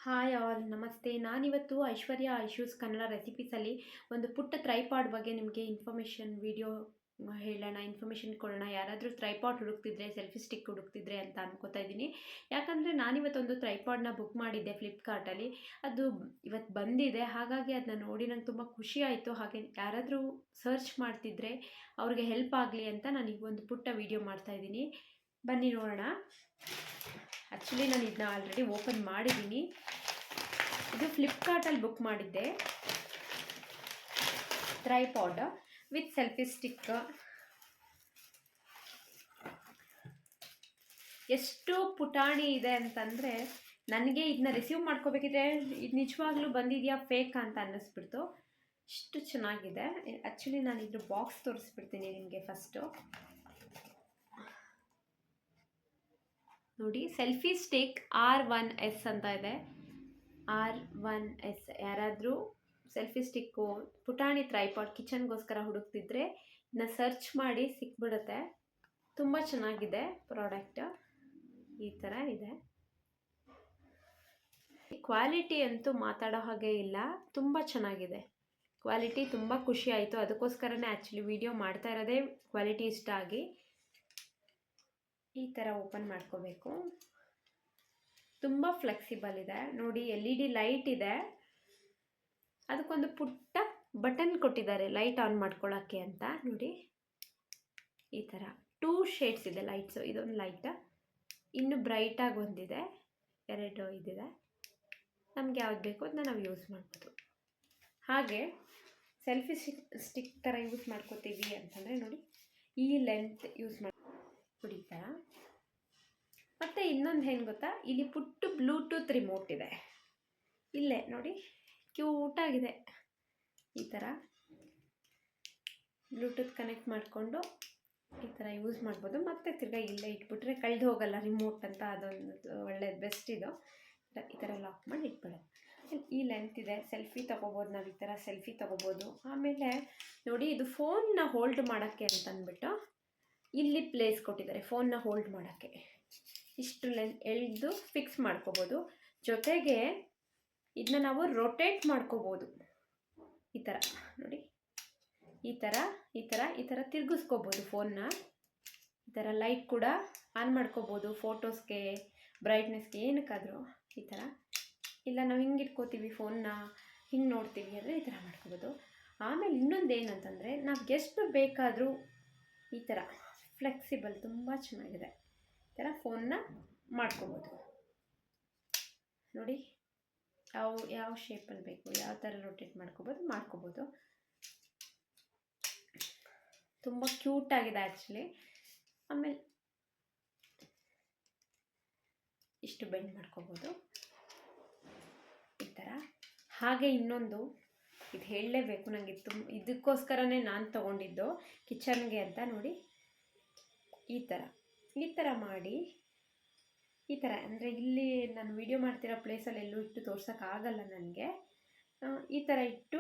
Hi all ನಮಸ್ತೆ. ನಾನಿವತ್ತು ಐಶ್ವರ್ಯ ಐಶೂಸ್ ಕನ್ನಡ ರೆಸಿಪೀಸಲ್ಲಿ ಒಂದು ಪುಟ್ಟ ಟ್ರೈಪಾಡ್ ಬಗ್ಗೆ ನಿಮಗೆ ವಿಡಿಯೋ ಹೇಳೋಣ, ಇನ್ಫಾರ್ಮೇಷನ್ ಕೊಡೋಣ. ಯಾರಾದರೂ ಟ್ರೈಪಾಡ್ ಹುಡುಕ್ತಿದ್ರೆ, ಸೆಲ್ಫಿ ಸ್ಟಿಕ್ ಹುಡುಕ್ತಿದ್ರೆ ಅಂತ ಅನ್ಕೋತಾ ಇದ್ದೀನಿ. ಯಾಕಂದರೆ ನಾನಿವತ್ತೊಂದು ಟ್ರೈಪಾಡ್ನ ಬುಕ್ ಮಾಡಿದ್ದೆ ಫ್ಲಿಪ್ಕಾರ್ಟಲ್ಲಿ. ಅದು ಇವತ್ತು ಬಂದಿದೆ. ಹಾಗಾಗಿ ಅದನ್ನ ನೋಡಿ ನಂಗೆ ತುಂಬ ಖುಷಿ ಆಯಿತು. ಹಾಗೆ ಯಾರಾದರೂ ಸರ್ಚ್ ಮಾಡ್ತಿದ್ರೆ ಅವ್ರಿಗೆ ಹೆಲ್ಪ್ ಆಗಲಿ ಅಂತ ನಾನು ಈಗ ಒಂದು ಪುಟ್ಟ ವಿಡಿಯೋ ಮಾಡ್ತಾಯಿದ್ದೀನಿ. ಬನ್ನಿ ನೋಡೋಣ. ಆ್ಯಕ್ಚುಲಿ ನಾನು ಇದನ್ನ ಆಲ್ರೆಡಿ ಓಪನ್ ಮಾಡಿದ್ದೀನಿ. ಇದು ಫ್ಲಿಪ್ಕಾರ್ಟಲ್ಲಿ ಬುಕ್ ಮಾಡಿದ್ದೆ. Tripod with selfie stick. ಎಷ್ಟು ಪುಟಾಣಿ ಇದೆ ಅಂತಂದರೆ ನನಗೆ ಇದನ್ನ ರಿಸೀವ್ ಮಾಡ್ಕೋಬೇಕಿದ್ರೆ ಇದು ನಿಜವಾಗ್ಲೂ ಬಂದಿದೆಯಾ ಫೇಕ್ ಅಂತ ಅನ್ನಿಸ್ಬಿಡ್ತು. ಇಷ್ಟು ಚೆನ್ನಾಗಿದೆ. ಆ್ಯಕ್ಚುಲಿ ನಾನು ಇದ್ರ ಬಾಕ್ಸ್ ತೋರಿಸ್ಬಿಡ್ತೀನಿ ನಿಮಗೆ ಫಸ್ಟು. ನೋಡಿ, ಸೆಲ್ಫಿ ಸ್ಟಿಕ್ R1S ಅಂತ ಇದೆ. R1S. ಯಾರಾದರೂ ಸೆಲ್ಫಿ ಸ್ಟಿಕ್ಕು, ಪುಟಾಣಿ ಟ್ರೈಪಾಡ್ ಕಿಚನ್ಗೋಸ್ಕರ ಹುಡುಕ್ತಿದ್ರೆ ಇದನ್ನ ಸರ್ಚ್ ಮಾಡಿ ಸಿಕ್ಬಿಡುತ್ತೆ. ತುಂಬ ಚೆನ್ನಾಗಿದೆ ಪ್ರಾಡಕ್ಟ್. ಈ ಥರ ಇದೆ. ಕ್ವಾಲಿಟಿ ಅಂತೂ ಮಾತಾಡೋ ಹಾಗೆ ಇಲ್ಲ, ತುಂಬ ಚೆನ್ನಾಗಿದೆ ಕ್ವಾಲಿಟಿ. ತುಂಬ ಖುಷಿ ಆಯಿತು. ಅದಕ್ಕೋಸ್ಕರನೇ ಆ್ಯಕ್ಚುಲಿ ವಿಡಿಯೋ ಮಾಡ್ತಾ ಇರೋದೇ, ಕ್ವಾಲಿಟಿ ಇಷ್ಟ ಆಗಿ. ಈ ಥರ ಓಪನ್ ಮಾಡ್ಕೋಬೇಕು. ತುಂಬ ಫ್ಲೆಕ್ಸಿಬಲ್ ಇದೆ. ನೋಡಿ, LED ಲೈಟ್ ಇದೆ. ಅದಕ್ಕೊಂದು ಪುಟ್ಟ ಬಟನ್ ಕೊಟ್ಟಿದ್ದಾರೆ ಲೈಟ್ ಆನ್ ಮಾಡ್ಕೊಳ್ಳೋಕ್ಕೆ ಅಂತ. ನೋಡಿ, ಈ ಥರ 2 ಶೇಡ್ಸ್ ಇದೆ ಲೈಟ್ಸು. ಇದೊಂದು ಲೈಟ್, ಇನ್ನು ಬ್ರೈಟಾಗಿ ಒಂದಿದೆ, 2 ಇದಿದೆ. ನಮಗೆ ಯಾವ್ದು ಬೇಕೋ ಅದನ್ನ ನಾವು ಯೂಸ್ ಮಾಡ್ಬೋದು. ಹಾಗೆ ಸೆಲ್ಫಿ ಸ್ಟಿಕ್ ಥರ ಯೂಸ್ ಮಾಡ್ಕೋತೀವಿ ಅಂತಂದರೆ ನೋಡಿ, ಈ ಲೆಂತ್ ಯೂಸ್ ಮಾಡಿ ನೋಡಿ ಈ ಥರ. ಮತ್ತು ಇನ್ನೊಂದು ಏನು ಗೊತ್ತಾ, ಇಲ್ಲಿ ಪುಟ್ಟು ಬ್ಲೂಟೂತ್ ರಿಮೋಟ್ ಇದೆ. ಇಲ್ಲೇ ನೋಡಿ, ಕ್ಯೂಟಾಗಿದೆ. ಈ ಥರ ಬ್ಲೂಟೂತ್ ಕನೆಕ್ಟ್ ಮಾಡಿಕೊಂಡು ಈ ಥರ ಯೂಸ್ ಮಾಡ್ಬೋದು. ಮತ್ತು ತಿರ್ಗಾ ಇಲ್ಲೇ ಇಟ್ಬಿಟ್ರೆ ಕಳೆದು ಹೋಗಲ್ಲ ರಿಮೋಟ್ ಅಂತ. ಅದೊಂದು ಒಳ್ಳೆಯದು, ಬೆಸ್ಟ್ ಇದು. ಈ ಥರ ಲಾಕ್ ಮಾಡಿ ಇಟ್ಬಿಡೋದು. ಈ ಲೆಂತ್ ಇದೆ. ಸೆಲ್ಫಿ ತೊಗೋಬೋದು ನಾವು. ಈ ಥರ ಸೆಲ್ಫಿ ತೊಗೋಬೋದು. ಆಮೇಲೆ ನೋಡಿ, ಇದು ಫೋನ್ನ ಹೋಲ್ಡ್ ಮಾಡೋಕ್ಕೆ ಅಂತಂದ್ಬಿಟ್ಟು ಇಲ್ಲಿ ಪ್ಲೇಸ್ ಕೊಟ್ಟಿದ್ದಾರೆ ಫೋನ್ನ ಹೋಲ್ಡ್ ಮಾಡೋಕ್ಕೆ. ಇಷ್ಟು ಎಳೆದು ಫಿಕ್ಸ್ ಮಾಡ್ಕೋಬೋದು. ಜೊತೆಗೆ ಇದನ್ನ ನಾವು ರೊಟೇಟ್ ಮಾಡ್ಕೋಬೋದು. ಈ ಥರ ನೋಡಿ, ಈ ಥರ ತಿರುಗಿಸ್ಕೋಬೋದು ಫೋನ್ನ. ಈ ಥರ ಲೈಟ್ ಕೂಡ ಆನ್ ಮಾಡ್ಕೋಬೋದು, ಫೋಟೋಸ್ಗೆ, ಬ್ರೈಟ್ನೆಸ್ಗೆ, ಏನಕ್ಕಾದರೂ ಈ ಥರ. ಇಲ್ಲ ನಾವು ಹಿಂಗೆ ಇಟ್ಕೋತೀವಿ ಫೋನ್ನ, ಹಿಂಗೆ ನೋಡ್ತೀವಿ ಅಂದರೆ ಈ ಥರ ಮಾಡ್ಕೋಬೋದು. ಆಮೇಲೆ ಇನ್ನೊಂದು ಏನಂತಂದರೆ, ನಾವು ಎಷ್ಟು ಬೇಕಾದರೂ ಈ ಥರ ಫ್ಲೆಕ್ಸಿಬಲ್, ತುಂಬ ಚೆನ್ನಾಗಿದೆ. ಈ ಥರ ಫೋನ್ನ ಮಾಡ್ಕೋಬೋದು. ನೋಡಿ, ಯಾವ ಶೇಪಲ್ಲಿ ಬೇಕು, ಯಾವ ಥರ ರೊಟೇಟ್ ಮಾಡ್ಕೋಬೋದು. ತುಂಬ ಕ್ಯೂಟಾಗಿದೆ ಆ್ಯಕ್ಚುಲಿ. ಆಮೇಲೆ ಇಷ್ಟು ಬೆಂಡ್ ಮಾಡ್ಕೋಬೋದು ಈ ಥರ. ಹಾಗೆ ಇನ್ನೊಂದು ಇದು ಹೇಳಲೇಬೇಕು, ನನಗೆ ಇದಕ್ಕೋಸ್ಕರನೇ ನಾನು ತೊಗೊಂಡಿದ್ದು ಕಿಚನ್ಗೆ ಅಂತ. ನೋಡಿ, ಈ ಥರ ಮಾಡಿ, ಈ ಥರ ಅಂದರೆ ಇಲ್ಲಿ ನಾನು ವಿಡಿಯೋ ಮಾಡ್ತಿರೋ ಪ್ಲೇಸಲ್ಲಿ ಎಲ್ಲೂ ಇಟ್ಟು ತೋರ್ಸೋಕ್ಕಾಗಲ್ಲ ನನಗೆ. ಈ ಥರ ಇಟ್ಟು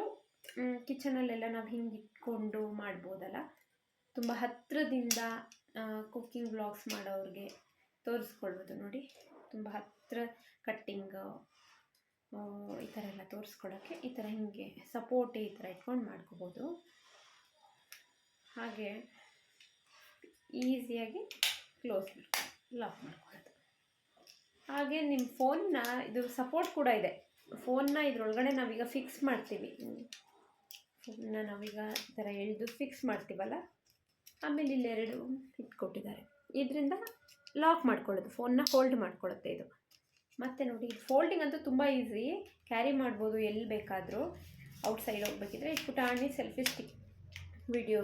ಕಿಚನಲ್ಲೆಲ್ಲ ನಾವು ಹಿಂಗೆ ಇಟ್ಕೊಂಡು ಮಾಡ್ಬೋದಲ್ಲ. ತುಂಬ ಹತ್ತಿರದಿಂದ ಕುಕ್ಕಿಂಗ್ ವ್ಲಾಗ್ಸ್ ಮಾಡೋರಿಗೆ ತೋರಿಸ್ಕೊಳ್ಬೋದು. ನೋಡಿ, ತುಂಬ ಹತ್ತಿರ ಕಟ್ಟಿಂಗ್ ಈ ಥರ ಎಲ್ಲ ತೋರಿಸ್ಕೊಳೋಕ್ಕೆ ಈ ಥರ ಹಿಂಗೆ ಸಪೋರ್ಟ್ ಈ ಥರ ಇಟ್ಕೊಂಡು ಮಾಡ್ಕೋಬೋದು. ಹಾಗೆ ಈಸಿಯಾಗಿ ಲಾಕ್ ಮಾಡ್ಕೊಳ್ಳೋದು. ಹಾಗೆ ನಿಮ್ಮ ಫೋನ್ನ ಇದು ಸಪೋರ್ಟ್ ಕೂಡ ಇದೆ. ಫೋನ್ನ ಇದರೊಳಗಡೆ ನಾವೀಗ ಫಿಕ್ಸ್ ಮಾಡ್ತೀವಿ. ಫೋನ್ನ ನಾವೀಗ ಈ ಥರ ಎಳೆದು ಫಿಕ್ಸ್ ಮಾಡ್ತೀವಲ್ಲ, ಆಮೇಲೆ ಇಲ್ಲಿ 2 ಇಟ್ಕೊಟ್ಟಿದ್ದಾರೆ. ಇದರಿಂದ ಲಾಕ್ ಮಾಡ್ಕೊಳ್ಳೋದು, ಫೋನ್ನ ಹೋಲ್ಡ್ ಮಾಡ್ಕೊಳ್ಳುತ್ತೆ ಇದು. ಮತ್ತು ನೋಡಿ, ಫೋಲ್ಡಿಂಗ್ ಅಂತೂ ತುಂಬ ಈಸಿ, ಕ್ಯಾರಿ ಮಾಡ್ಬೋದು ಎಲ್ಲಿ ಬೇಕಾದರೂ. ಔಟ್ಸೈಡ್ ಹೋಗ್ಬೇಕಿದ್ರೆ ಈ ಪುಟಾಣಿ ಸೆಲ್ಫಿ ಸ್ಟಿಕ್ ವಿಡಿಯೋ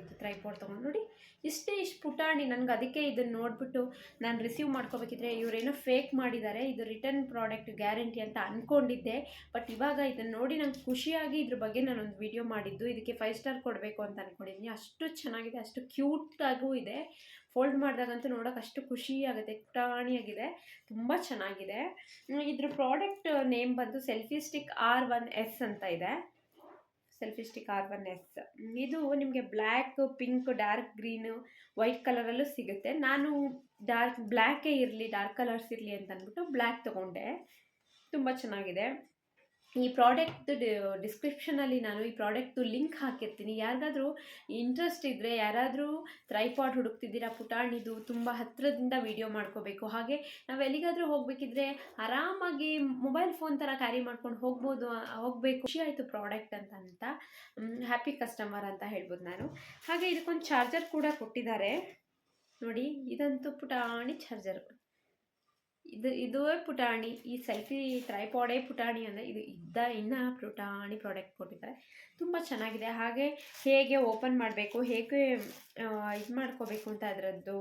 ಇದು ಟ್ರೈಪಾಡ್ ತೊಗೊಂಡು ನೋಡಿ, ಇಷ್ಟು ಪುಟಾಣಿ. ನನಗೆ ಅದಕ್ಕೆ ಇದನ್ನು ನೋಡಿಬಿಟ್ಟು ನಾನು ರಿಸೀವ್ ಮಾಡ್ಕೋಬೇಕಿದ್ರೆ ಇವರೇನೋ ಫೇಕ್ ಮಾಡಿದ್ದಾರೆ, ಇದು ರಿಟರ್ನ್ ಪ್ರಾಡಕ್ಟ್ ಗ್ಯಾರಂಟಿ ಅಂತ ಅಂದ್ಕೊಂಡಿದ್ದೆ. ಬಟ್ ಇವಾಗ ಇದನ್ನು ನೋಡಿ ನಂಗೆ ಖುಷಿಯಾಗಿ ಇದ್ರ ಬಗ್ಗೆ ನಾನೊಂದು ವಿಡಿಯೋ ಮಾಡಿದ್ದು. ಇದಕ್ಕೆ 5 ಸ್ಟಾರ್ ಕೊಡಬೇಕು ಅಂತ ಅಂದ್ಕೊಂಡಿದ್ದೀನಿ. ಅಷ್ಟು ಚೆನ್ನಾಗಿದೆ, ಅಷ್ಟು ಕ್ಯೂಟಾಗೂ ಇದೆ. ಫೋಲ್ಡ್ ಮಾಡಿದಾಗಂತೂ ನೋಡೋಕೆ ಅಷ್ಟು ಖುಷಿಯಾಗುತ್ತೆ, ಪುಟಾಣಿಯಾಗಿದೆ, ತುಂಬ ಚೆನ್ನಾಗಿದೆ. ಇದ್ರ ಪ್ರಾಡಕ್ಟ್ ನೇಮ್ ಬಂದು ಸೆಲ್ಫಿ ಸ್ಟಿಕ್ R1S ಅಂತ ಇದೆ. Selfie stick R1S. ಇದು ನಿಮಗೆ black, pink, dark green, white ಕಲರಲ್ಲೂ ಸಿಗುತ್ತೆ. ನಾನು ಬ್ಲ್ಯಾಕೇ ಇರಲಿ, ಡಾರ್ಕ್ ಕಲರ್ಸ್ ಇರಲಿ ಅಂತ ಅಂದ್ಬಿಟ್ಟು ಬ್ಲ್ಯಾಕ್ ತೊಗೊಂಡೆ. ತುಂಬ ಚೆನ್ನಾಗಿದೆ. ಈ ಪ್ರಾಡಕ್ಟ್ದು ಡಿಸ್ಕ್ರಿಪ್ಷನಲ್ಲಿ ನಾನು ಈ ಪ್ರಾಡಕ್ಟ್ದು ಲಿಂಕ್ ಹಾಕಿರ್ತೀನಿ. ಯಾರಿಗಾದ್ರೂ ಇಂಟ್ರೆಸ್ಟ್ ಇದ್ದರೆ, ಯಾರಾದರೂ ಟ್ರೈಪಾಡ್ ಹುಡುಕ್ತಿದ್ದೀರಾ ಪುಟಾಣಿದು, ತುಂಬ ಹತ್ತಿರದಿಂದ ವೀಡಿಯೋ ಮಾಡ್ಕೋಬೇಕು, ಹಾಗೆ ನಾವು ಎಲ್ಲಿಗಾದರೂ ಹೋಗಬೇಕಿದ್ರೆ ಆರಾಮಾಗಿ ಮೊಬೈಲ್ ಫೋನ್ ಥರ ಕ್ಯಾರಿ ಮಾಡ್ಕೊಂಡು ಹೋಗಬೇಕು, ಖುಷಿ ಆಯಿತು ಪ್ರಾಡಕ್ಟ್ ಅಂತ ಹ್ಯಾಪಿ ಕಸ್ಟಮರ್ ಅಂತ ಹೇಳ್ಬೋದು ನಾನು. ಹಾಗೆ ಇದಕ್ಕೊಂದು ಚಾರ್ಜರ್ ಕೂಡ ಕೊಟ್ಟಿದ್ದಾರೆ ನೋಡಿ. ಇದಂತೂ ಪುಟಾಣಿ ಚಾರ್ಜರು. ಇದುವೇ ಪುಟಾಣಿ. ಈ ಸೆಲ್ಫಿ ಟ್ರೈಪಾಡೇ ಪುಟಾಣಿ ಅಂದರೆ ಇನ್ನು ಪುಟಾಣಿ ಪ್ರಾಡಕ್ಟ್ ಕೊಟ್ಟಿದ್ದಾರೆ. ತುಂಬ ಚೆನ್ನಾಗಿದೆ. ಹಾಗೆ ಹೇಗೆ ಓಪನ್ ಮಾಡಬೇಕು, ಹೇಗೆ ಇದು ಮಾಡ್ಕೋಬೇಕು ಅಂತ ಅದರದ್ದು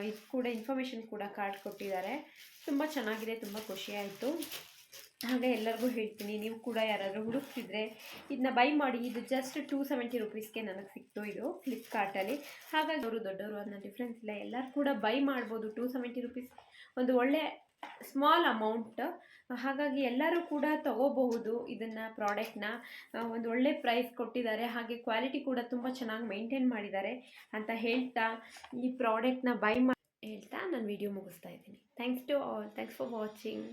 ಇದು ಕೂಡ ಇನ್ಫಾರ್ಮೇಷನ್ ಕೂಡ ಕಾರ್ಡ್ ಕೊಟ್ಟಿದ್ದಾರೆ. ತುಂಬ ಚೆನ್ನಾಗಿದೆ, ತುಂಬ ಖುಷಿ ಆಯಿತು. ಹಾಗೆ ಎಲ್ಲರಿಗೂ ಹೇಳ್ತೀನಿ, ನೀವು ಕೂಡ ಯಾರಾದರೂ ಹುಡುಕ್ತಿದ್ರೆ ಇದನ್ನ ಬೈ ಮಾಡಿ. ಇದು ಜಸ್ಟ್ 270 ರುಪೀಸ್ಗೆ ನನಗೆ ಸಿಕ್ತು ಇದು ಫ್ಲಿಪ್ಕಾರ್ಟಲ್ಲಿ. ಹಾಗಾಗಿ ಅವರು ದೊಡ್ಡವರು ಅನ್ನೋ ಡಿಫ್ರೆನ್ಸ್ ಇಲ್ಲ, ಎಲ್ಲರೂ ಕೂಡ ಬೈ ಮಾಡ್ಬೋದು. 270 ರುಪೀಸ್ ಒಂದು ಒಳ್ಳೆ ಸ್ಮಾಲ್ ಅಮೌಂಟ್, ಹಾಗಾಗಿ ಎಲ್ಲರೂ ಕೂಡ ತಗೋಬಹುದು ಇದನ್ನು ಪ್ರಾಡಕ್ಟ್ನ. ಒಂದು ಒಳ್ಳೆ ಪ್ರೈಸ್ ಕೊಟ್ಟಿದ್ದಾರೆ, ಹಾಗೆ ಕ್ವಾಲಿಟಿ ಕೂಡ ತುಂಬ ಚೆನ್ನಾಗಿ ಮೇಂಟೈನ್ ಮಾಡಿದ್ದಾರೆ ಅಂತ ಹೇಳ್ತಾ ಈ ಪ್ರಾಡಕ್ಟ್ನ ಬೈ ಹೇಳ್ತಾ ನಾನು ವಿಡಿಯೋ ಮುಗಿಸ್ತಾ ಇದ್ದೀನಿ. Thanks for watching.